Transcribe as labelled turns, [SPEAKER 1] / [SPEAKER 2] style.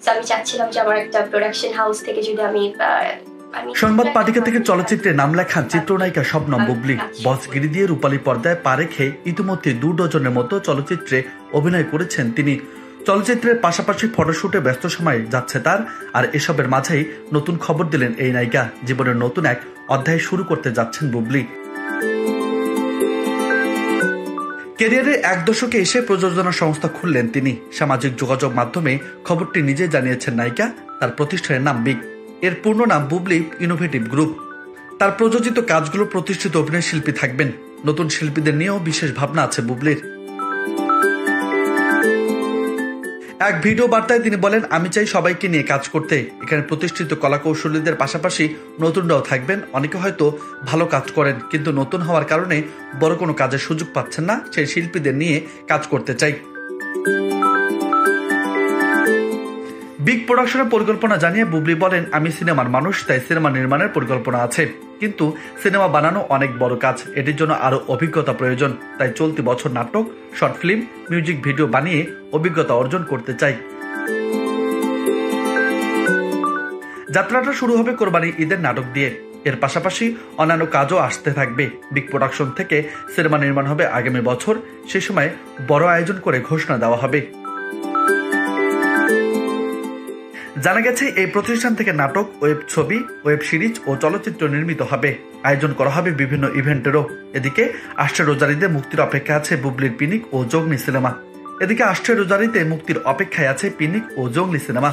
[SPEAKER 1] আমি চাচ্ছিলাম যে আমার একটা প্রোডাকশন হাউস থেকে যদি আমি
[SPEAKER 2] সংবাদ পাঠিকা থেকে চলচ্চিত্রে নাম লেখান চিত্রনায়িকা শবনম বুবলী। বসগিরি দিয়ে রূপালী পর্দায় পা রেখে ইতিমধ্যে 2 ডজনের মতো চলচ্চিত্রে অভিনয় করেছেন তিনি। চলচ্চিত্রের পাশাপাশি ফটোশুটে ব্যস্ত সময় যাচ্ছে তার। আর এসবের মাঝেই নতুন খবর দিলেন এই নায়িকা। জীবনের নতুন এক অধ্যায় শুরু করতে যাচ্ছেন বুবলী। ক্যারিয়ারের 1 দশকে এসে প্রযোজনা সংস্থা খুললেন তিনি। সামাজিক যোগাযোগ মাধ্যমে খবরটি নিজে জানিয়েছেন নায়িকা। তার প্রতিষ্ঠানের নাম বিগ। এর পূর্ণ নাম বুবলী ইনোভেটিভ গ্রুপ। তার প্রযোজিত কাজগুলো প্রতিষ্ঠিত অভিনয় শিল্পী থাকবেন। নতুন শিল্পীদের নিয়েও বিশেষ ভাবনা আছে বুবলীর। এক ভিডিও বার্তায় তিনি বলেন, আমি চাই সবাইকে নিয়ে কাজ করতে। এখানে প্রতিষ্ঠিত কলাকৌশলীদের পাশাপাশি নতুনরাও থাকবেন। অনেকে হয়তো ভালো কাজ করেন, কিন্তু নতুন হওয়ার কারণে বড় কোনো কাজের সুযোগ পাচ্ছেন না। সেই শিল্পীদের নিয়ে কাজ করতে চাই। বিগ প্রোডাকশনের পরিকল্পনা জানিয়ে বুবলী বলেন, আমি সিনেমার মানুষ, তাই সিনেমা নির্মাণের পরিকল্পনা আছে, কিন্তু সিনেমা বানানো অনেক বড় কাজ। এটির জন্য আরো অভিজ্ঞতা প্রয়োজন। তাই চলতি বছর নাটক, শর্ট ফিল্ম, মিউজিক ভিডিও বানিয়ে অভিজ্ঞতা অর্জন করতে চাই। যাত্রাটা শুরু হবে কোরবানি ঈদের নাটক দিয়ে। এর পাশাপাশি অন্যান্য কাজও আসতে থাকবে। বিগ প্রোডাকশন থেকে সিনেমা নির্মাণ হবে আগামী বছর। সে সময় বড় আয়োজন করে ঘোষণা দেওয়া হবে। জানা গেছে, এই প্রতিষ্ঠান থেকে নাটক, ওয়েব ছবি, ওয়েব সিরিজ ও চলচ্চিত্র নির্মিত হবে। আয়োজন করা হবে বিভিন্ন ইভেন্টেরও। এদিকে আসছে রোজারিতে মুক্তির অপেক্ষা আছে বুবলীর পিনিক ও জঙ্গলি সিনেমা।